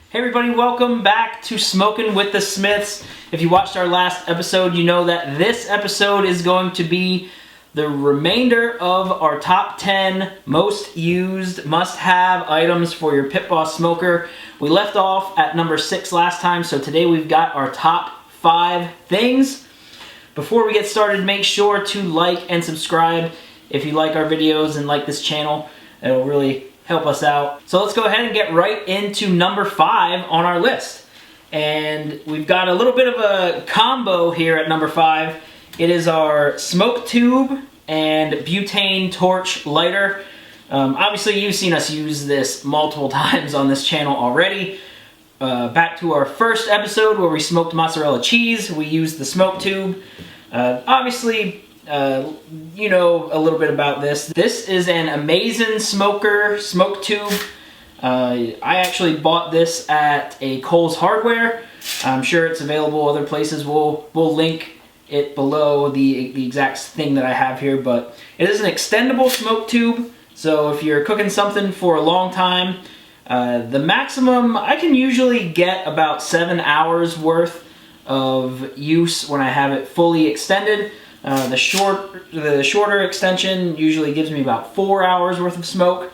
Hey everybody, welcome back to Smoking with the Smiths. If you watched our last episode, you know that this episode is going to be the remainder of our top 10 most used must-have items for your Pit Boss smoker. We left off at number 6 last time, so today we've got our top 5 things. Before we get started, make sure to like and subscribe if you like our videos and like this channel. It'll really help us out. So let's go ahead and get right into number 5 on our list. And we've got a little bit of a combo here at number 5. It is our smoke tube and butane torch lighter. Obviously you've seen us use this multiple times on this channel already. Back to our first episode where we smoked mozzarella cheese, we used the smoke tube. Obviously, you know a little bit about this. This is an Amaze-N-Smoke smoke tube. I actually bought this at a Kohl's Hardware. I'm sure it's available other places. We'll link it below the exact thing that I have here, but it is an extendable smoke tube. So if you're cooking something for a long time, the maximum, I can usually get about 7 hours worth of use when I have it fully extended. The shorter extension usually gives me about 4 hours worth of smoke,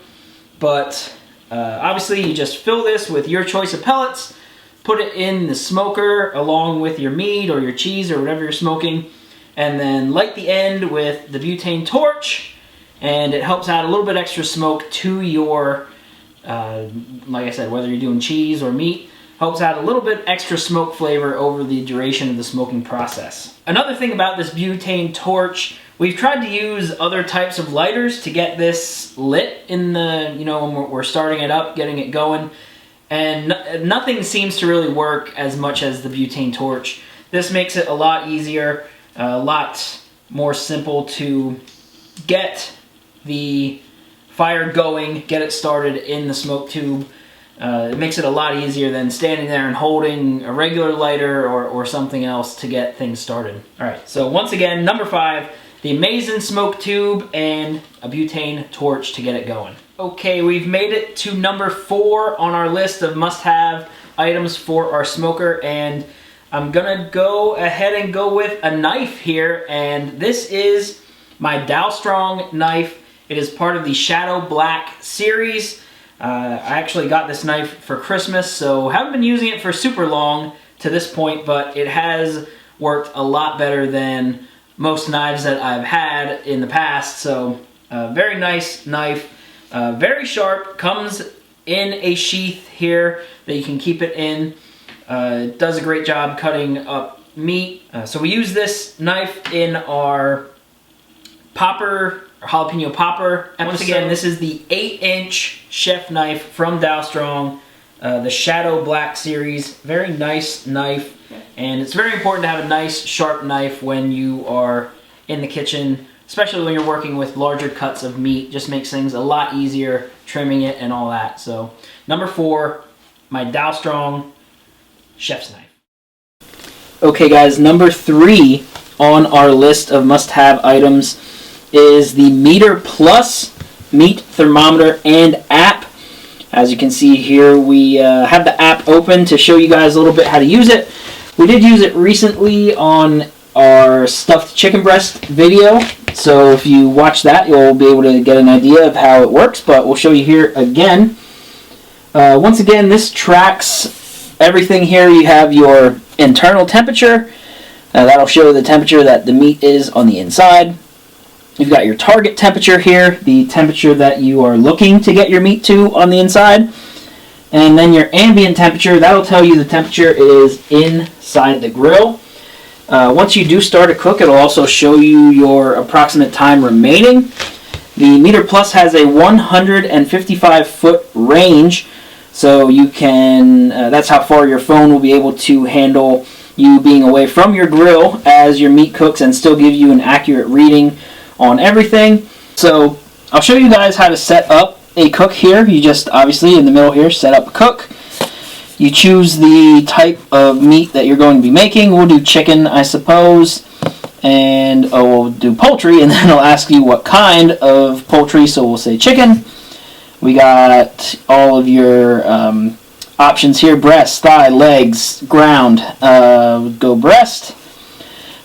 but obviously you just fill this with your choice of pellets, put it in the smoker along with your meat or your cheese or whatever you're smoking, and then light the end with the butane torch, and it helps add a little bit extra smoke to your, like I said, whether you're doing cheese or meat, helps add a little bit extra smoke flavor over the duration of the smoking process. Another thing about this butane torch, we've tried to use other types of lighters to get this lit in the, when we're starting it up, getting it going, and nothing seems to really work as much as the butane torch. This makes it a lot easier, a lot more simple to get the fire going, get it started in the smoke tube. It makes it a lot easier than standing there and holding a regular lighter or something else to get things started. Alright, so once again, number 5, the Amaze-N-Smoke tube and a butane torch to get it going. Okay, we've made it to number 4 on our list of must-have items for our smoker, and I'm gonna go ahead and go with a knife here, and this is my Dalstrong knife. It is part of the Shadow Black series. I actually got this knife for Christmas, so haven't been using it for super long to this point, but it has worked a lot better than most knives that I've had in the past. So very nice knife, very sharp, comes in a sheath here that you can keep it in. It does a great job cutting up meat. So we use this knife in our popper, jalapeno popper episode. Once again, this is the 8-inch chef knife from Dalstrong, the Shadow Black series. Very nice knife, and it's very important to have a nice sharp knife when you are in the kitchen, especially when you're working with larger cuts of meat. Just makes things a lot easier trimming it and all that. So number 4, my Dalstrong chef's knife. Okay guys, number 3 on our list of must-have items is the Meter Plus meat thermometer and app. As you can see here, we have the app open to show you guys a little bit how to use it. We did use it recently on our stuffed chicken breast video, so if you watch that, you'll be able to get an idea of how it works, but we'll show you here again. Once again, this tracks everything here. You have your internal temperature. That'll show the temperature that the meat is on the inside. You've got your target temperature here, the temperature that you are looking to get your meat to on the inside. And then your ambient temperature, that'll tell you the temperature is inside the grill. Once you do start to cook, it'll also show you your approximate time remaining. The Meter Plus has a 155-foot range, so you can, that's how far your phone will be able to handle you being away from your grill as your meat cooks and still give you an accurate reading on everything. So I'll show you guys how to set up a cook here. You just obviously in the middle here set up a cook. You choose the type of meat that you're going to be making. We'll do chicken, I suppose, and we'll do poultry, and then it'll ask you what kind of poultry, so we'll say chicken. We got all of your options here: breast, thigh, legs, ground. Go breast.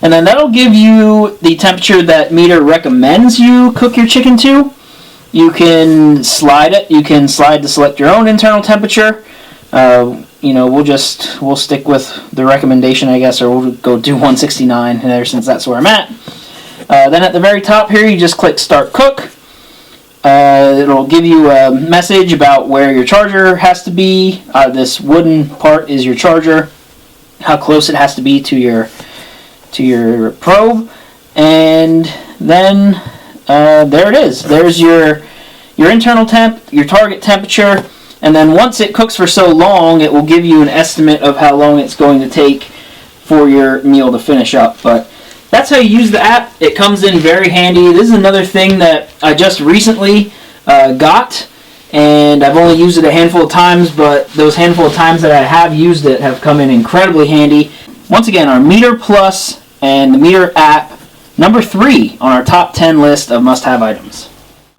And then that'll give you the temperature that Meter recommends you cook your chicken to. You can slide it. You can slide to select your own internal temperature. We'll stick with the recommendation, I guess, or we'll go do 169 there since that's where I'm at. Then at the very top here, you just click Start Cook. It'll give you a message about where your charger has to be. This wooden part is your charger, how close it has to be to your probe, and then there it is. There's your internal temp, your target temperature, and then once it cooks for so long, it will give you an estimate of how long it's going to take for your meal to finish up. But that's how you use the app. It comes in very handy. This is another thing that I just recently got, and I've only used it a handful of times, but those handful of times that I have used it have come in incredibly handy. Once again, our Meter Plus and the Meter app, number 3 on our top 10 list of must-have items.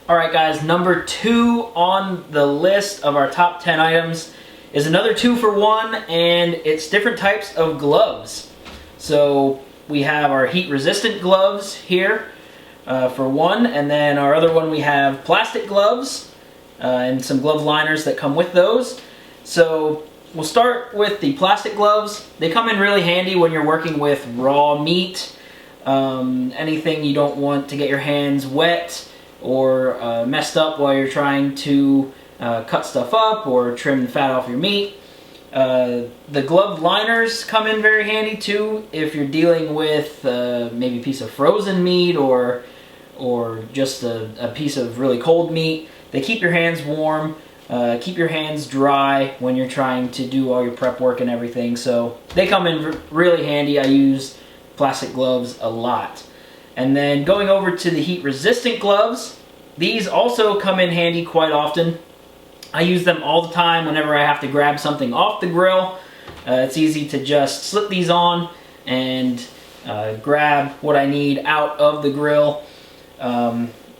Alright guys, number 2 on the list of our top 10 items is another 2-for-1, and it's different types of gloves. So we have our heat-resistant gloves here for one, and then our other one we have plastic gloves and some glove liners that come with those. So we'll start with the plastic gloves. They come in really handy when you're working with raw meat, anything you don't want to get your hands wet or messed up while you're trying to cut stuff up or trim the fat off your meat. The glove liners come in very handy too if you're dealing with maybe a piece of frozen meat or just a piece of really cold meat. They keep your hands warm, keep your hands dry when you're trying to do all your prep work and everything. So they come in really handy. I use plastic gloves a lot. And then going over to the heat-resistant gloves, these also come in handy quite often. I use them all the time whenever I have to grab something off the grill. It's easy to just slip these on and grab what I need out of the grill.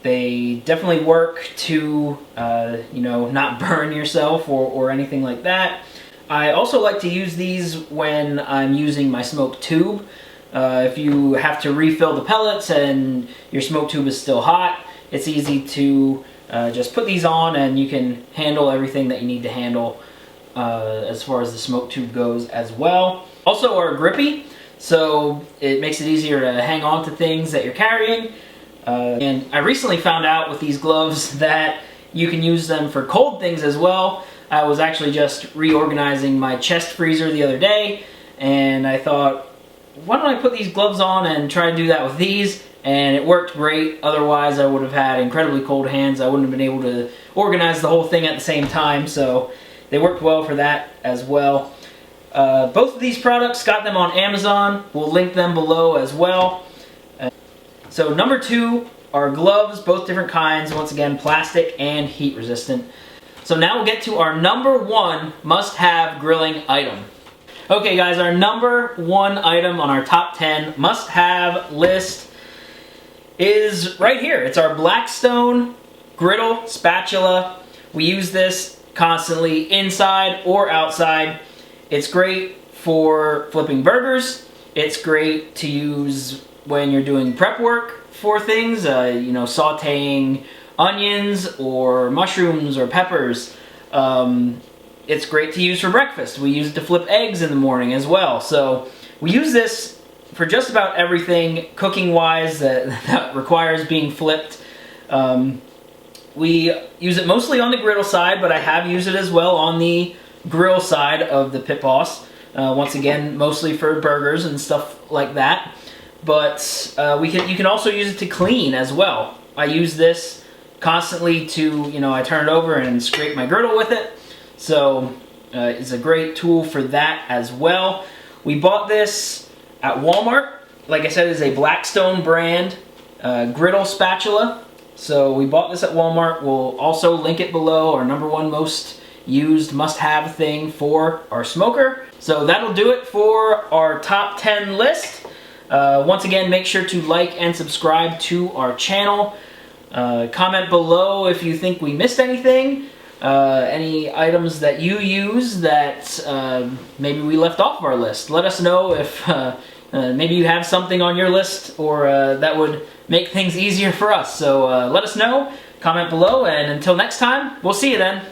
They definitely work to not burn yourself or anything like that. I also like to use these when I'm using my smoke tube. If you have to refill the pellets and your smoke tube is still hot, it's easy to just put these on and you can handle everything that you need to handle as far as the smoke tube goes as well. Also are grippy, so it makes it easier to hang on to things that you're carrying. And I recently found out with these gloves that you can use them for cold things as well. I was actually just reorganizing my chest freezer the other day, and I thought, why don't I put these gloves on and try to do that with these? And it worked great. Otherwise, I would have had incredibly cold hands. I wouldn't have been able to organize the whole thing at the same time, so they worked well for that as well. Both of these products, got them on Amazon. We'll link them below as well. So number 2 are gloves, both different kinds. Once again, plastic and heat resistant. So now we'll get to our number 1 must-have grilling item. Okay guys, our number 1 item on our top 10 must-have list is right here. It's our Blackstone griddle spatula. We use this constantly inside or outside. It's great for flipping burgers. It's great to use when you're doing prep work for things, sauteing onions or mushrooms or peppers. It's great to use for breakfast. We use it to flip eggs in the morning as well. So we use this for just about everything cooking-wise that requires being flipped. We use it mostly on the griddle side, but I have used it as well on the grill side of the Pit Boss. Once again, mostly for burgers and stuff like that. But you can also use it to clean as well. I use this constantly to, I turn it over and scrape my griddle with it. So it's a great tool for that as well. We bought this at Walmart. Like I said, it's a Blackstone brand griddle spatula. So we bought this at Walmart. We'll also link it below, our number 1 most used must-have thing for our smoker. So that'll do it for our top 10 list. Once again, make sure to like and subscribe to our channel. Comment below if you think we missed anything. any items that you use that maybe we left off our list. Let us know if maybe you have something on your list, or that would make things easier for us. So let us know, comment below, and until next time, we'll see you then.